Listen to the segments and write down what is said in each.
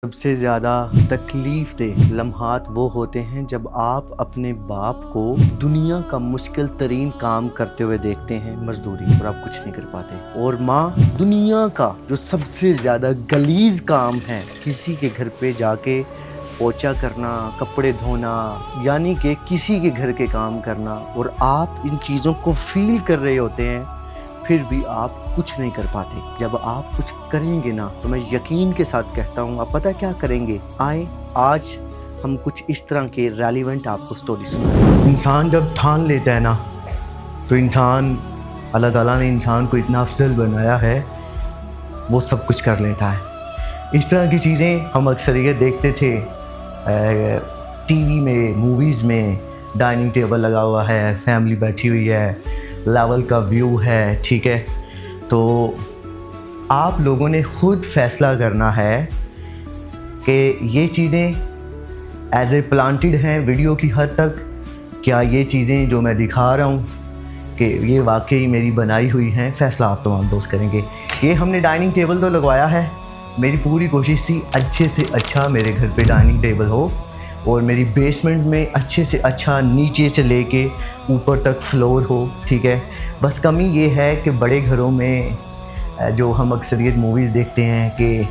सबसे ज़्यादा तकलीफ़देह लम्हात वो होते हैं जब आप अपने बाप को दुनिया का मुश्किल तरीन काम करते हुए देखते हैं, मजदूरी, और आप कुछ नहीं कर पाते। और माँ दुनिया का जो सबसे ज़्यादा गलीज़ काम है, किसी के घर पे जाके पोछा करना, कपड़े धोना, यानी कि किसी के घर के काम करना, और आप इन चीज़ों को फ़ील कर रहे होते हैं, फिर भी आप कुछ नहीं कर पाते। जब आप कुछ करेंगे ना, तो मैं यकीन के साथ कहता हूँ, आप पता क्या करेंगे? आए आज हम कुछ इस तरह के रेलिवेंट आपको स्टोरी सुनाएं। इंसान जब ठान लेता है ना, तो इंसान, अल्लाह ताला ने इंसान को इतना अफजल बनाया है, वो सब कुछ कर लेता है। इस तरह की चीज़ें हम अक्सरियत देखते थे टीवी में, मूवीज़ में। डाइनिंग टेबल लगा हुआ है, फैमिली बैठी हुई है, लेवल का व्यू है, ठीक है। तो आप लोगों ने ख़ुद फैसला करना है कि ये चीज़ें एज ए प्लांटेड हैं वीडियो की हद तक, क्या ये चीज़ें जो मैं दिखा रहा हूँ कि ये वाकई मेरी बनाई हुई हैं। फ़ैसला आप तमाम दोस्त करेंगे। ये हमने डाइनिंग टेबल तो लगवाया है, मेरी पूरी कोशिश थी अच्छे से अच्छा मेरे घर पे डाइनिंग टेबल हो, और मेरी बेसमेंट में अच्छे से अच्छा नीचे से लेके ऊपर तक फ्लोर हो, ठीक है। बस कमी ये है कि बड़े घरों में जो हम अक्सरियत मूवीज़ देखते हैं कि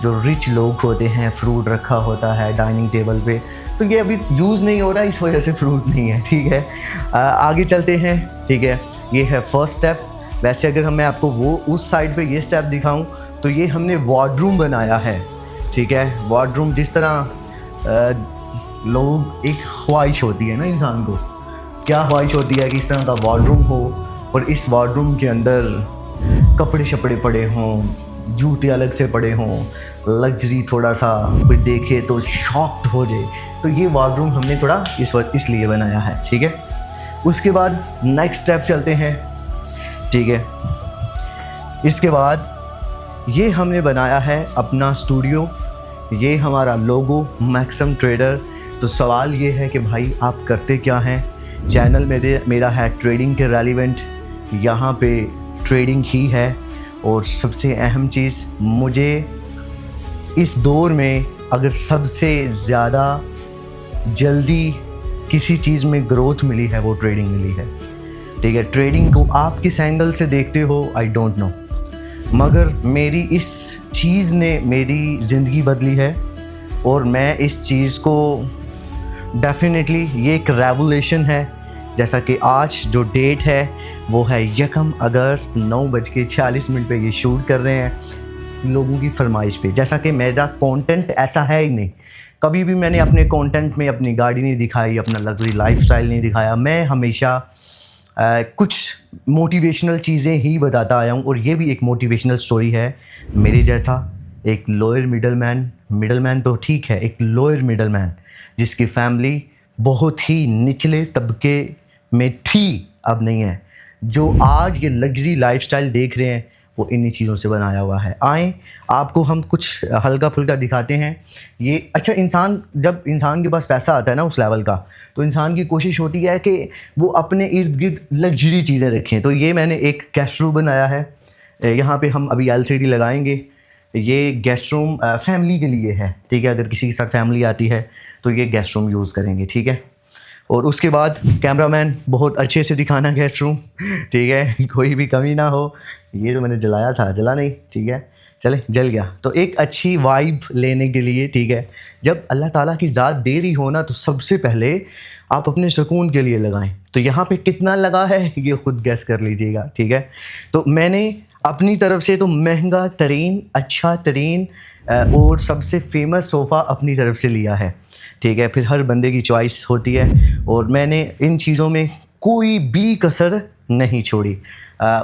जो रिच लोग होते हैं, फ्रूट रखा होता है डाइनिंग टेबल पे, तो ये अभी यूज़ नहीं हो रहा, इस वजह से फ्रूट नहीं है, ठीक है। आगे चलते हैं, ठीक है। ये है फर्स्ट स्टेप। वैसे अगर मैं आपको वो उस साइड पे ये स्टेप दिखाऊं, तो ये हमने वार्डरूम बनाया है, ठीक है। वार्डरूम जिस तरह लोग, एक ख्वाहिश होती है ना इंसान को, क्या ख्वाहिश होती है कि इस तरह का वार्डरूम हो, और इस वार्डरूम के अंदर कपड़े शपड़े पड़े हों, जूते अलग से पड़े हों, लग्जरी थोड़ा सा कोई देखे तो शॉक्ड हो जाए। तो ये वार्डरूम हमने थोड़ा इसलिए बनाया है, ठीक है। उसके बाद नेक्स्ट स्टेप चलते हैं, ठीक है। इसके बाद ये हमने बनाया है अपना स्टूडियो, ये हमारा लोगो मैक्सम ट्रेडर। तो सवाल ये है कि भाई आप करते क्या हैं? चैनल मेरा है ट्रेडिंग के रेलिवेंट, यहाँ पे ट्रेडिंग ही है। और सबसे अहम चीज़, मुझे इस दौर में अगर सबसे ज़्यादा जल्दी किसी चीज़ में ग्रोथ मिली है, वो ट्रेडिंग मिली है, ठीक है। ट्रेडिंग को आप किस एंगल से देखते हो, आई डोंट नो, मगर मेरी इस चीज़ ने मेरी ज़िंदगी बदली है, और मैं इस चीज़ को डेफिनेटली, ये एक रेवोल्यूशन है। जैसा कि आज जो डेट है वो है 1 अगस्त, 9:46 पे ये शूट कर रहे हैं लोगों की फरमाइश पे। जैसा कि मेरा कंटेंट ऐसा है ही नहीं, कभी भी मैंने अपने कंटेंट में अपनी गाड़ी नहीं दिखाई, अपना लग्जरी लाइफस्टाइल नहीं दिखाया। मैं हमेशा कुछ मोटिवेशनल चीज़ें ही बताता आया हूँ, और ये भी एक मोटिवेशनल स्टोरी है। मेरे जैसा एक लोअर मिडल मैन तो ठीक है, एक लोअर मिडल मैन जिसकी फैमिली बहुत ही निचले तबके में थी, अब नहीं है, जो आज ये लग्जरी लाइफस्टाइल देख रहे हैं, वो इन्हीं चीज़ों से बनाया हुआ है। आए आपको हम कुछ हल्का फुल्का दिखाते हैं। ये अच्छा, जब इंसान के पास पैसा आता है ना उस लेवल का, तो इंसान की कोशिश होती है कि वो अपने इर्द गिर्द लग्जरी चीज़ें रखें। तो ये मैंने एक गेस्ट रूम बनाया है, यहाँ पे हम अभी LCD लगाएंगे। ये गेस्ट रूम फैमिली के लिए है, ठीक है। अगर किसी के साथ फैमिली आती है तो ये गेस्ट रूम यूज़ करेंगे, ठीक है। और उसके बाद कैमरामैन बहुत अच्छे से दिखाना गेस्ट रूम, ठीक है, कोई भी कमी ना हो। ये जो मैंने जलाया था, जला नहीं, ठीक है, चले जल गया। तो एक अच्छी वाइब लेने के लिए, ठीक है, जब अल्लाह ताला की ज़ात दे रही हो ना, तो सबसे पहले आप अपने सुकून के लिए लगाएं। तो यहाँ पे कितना लगा है ये ख़ुद गैस कर लीजिएगा, ठीक है। तो मैंने अपनी तरफ से तो महंगा तरीन, अच्छा तरीन और सबसे फेमस सोफ़ा अपनी तरफ से लिया है, ठीक है। फिर हर बंदे की चॉइस होती है, और मैंने इन चीज़ों में कोई भी कसर नहीं छोड़ी।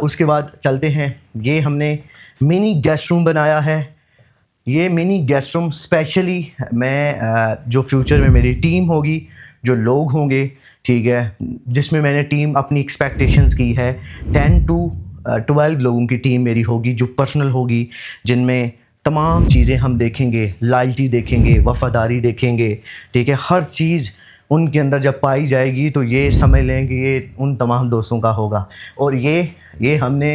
उसके बाद चलते हैं, ये हमने मिनी गेस्ट रूम बनाया है। ये मिनी गेस्ट रूम स्पेशली मैं जो फ्यूचर में मेरी टीम होगी, जो लोग होंगे, ठीक है, जिसमें मैंने टीम अपनी एक्सपेक्टेशंस की है 10 to 12 लोगों की टीम मेरी होगी, जो पर्सनल होगी, जिनमें तमाम चीज़ें हम देखेंगे, लॉयल्टी देखेंगे, वफ़ादारी देखेंगे, ठीक है। हर चीज़ उनके अंदर जब पाई जाएगी, तो ये समझ लें कि ये उन तमाम दोस्तों का होगा। और ये हमने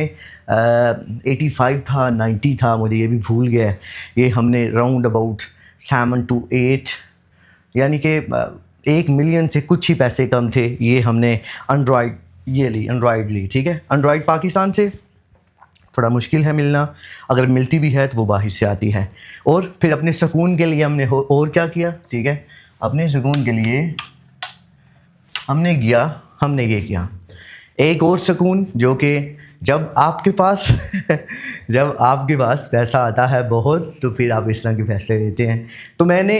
85 था 90 था, मुझे ये भी भूल गया है, ये हमने राउंड अबाउट 7 to 8, यानी कि 1 मिलियन से कुछ ही पैसे कम थे। ये हमने एंड्रॉयड ली, ठीक है। एंड्रॉयड पाकिस्तान से थोड़ा मुश्किल है मिलना, अगर मिलती भी है तो वो बाहर से आती है। और फिर अपने सुकून के लिए हमने और क्या किया, ठीक है, अपने सुकून के लिए हमने ये किया। एक और सुकून जो कि जब आपके पास पैसा आता है बहुत, तो फिर आप इस तरह के फैसले लेते हैं। तो मैंने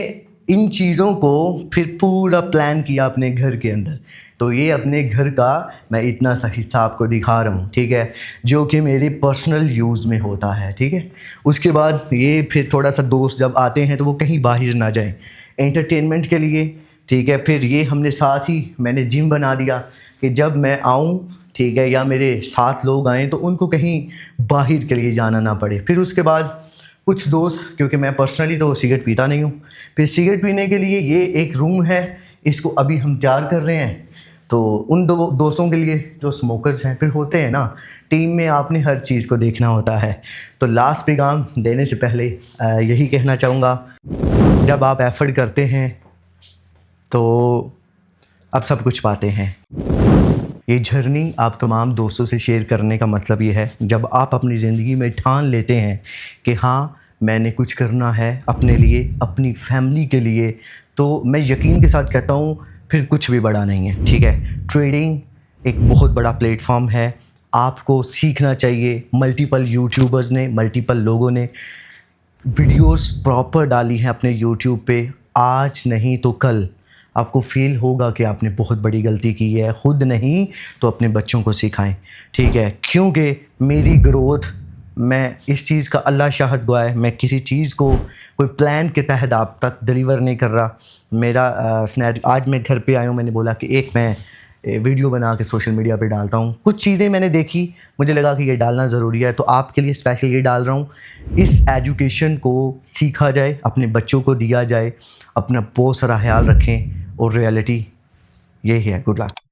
इन चीज़ों को फिर पूरा प्लान किया अपने घर के अंदर। तो ये अपने घर का मैं इतना सा हिस्सा आपको दिखा रहा हूँ, ठीक है, जो कि मेरे पर्सनल यूज़ में होता है, ठीक है। उसके बाद ये फिर थोड़ा सा दोस्त जब आते हैं तो वो कहीं बाहर ना जाएं एंटरटेनमेंट के लिए, ठीक है। फिर ये हमने साथ ही मैंने जिम बना दिया कि जब मैं आऊँ, ठीक है, या मेरे साथ लोग आएँ तो उनको कहीं बाहर के लिए जाना ना पड़े। फिर उसके बाद कुछ दोस्त, क्योंकि मैं पर्सनली तो सिगरेट पीता नहीं हूँ, फिर सिगरेट पीने के लिए ये एक रूम है, इसको अभी हम तैयार कर रहे हैं। तो उन दोस्तों के लिए जो स्मोकर्स हैं, फिर होते हैं ना टीम में, आपने हर चीज़ को देखना होता है। तो लास्ट पैगाम देने से पहले यही कहना चाहूँगा, जब आप एफर्ट करते हैं तो आप सब कुछ पाते हैं। ये जर्नी आप तमाम दोस्तों से शेयर करने का मतलब ये है, जब आप अपनी ज़िंदगी में ठान लेते हैं कि हाँ मैंने कुछ करना है अपने लिए, अपनी फैमिली के लिए, तो मैं यकीन के साथ कहता हूँ फिर कुछ भी बड़ा नहीं है, ठीक है। ट्रेडिंग एक बहुत बड़ा प्लेटफॉर्म है, आपको सीखना चाहिए। मल्टीपल यूट्यूबर्स ने, मल्टीपल लोगों ने वीडियोस प्रॉपर डाली हैं अपने यूट्यूब पे। आज नहीं तो कल आपको फील होगा कि आपने बहुत बड़ी गलती की है। खुद नहीं तो अपने बच्चों को सिखाएं, ठीक है, क्योंकि मेरी ग्रोथ, मैं इस चीज़ का अल्लाह शाहद गवाह है, मैं किसी चीज़ को कोई प्लान के तहत आप तक डिलीवर नहीं कर रहा। मेरा आज मैं घर पे आया हूँ, मैंने बोला कि एक मैं वीडियो बना के सोशल मीडिया पे डालता हूँ। कुछ चीज़ें मैंने देखी, मुझे लगा कि ये डालना ज़रूरी है, तो आपके लिए स्पेशल ये डाल रहा हूँ। इस एजुकेशन को सीखा जाए, अपने बच्चों को दिया जाए, अपना बहुत सारा ख्याल रखें, और रियलिटी यही है। Good luck.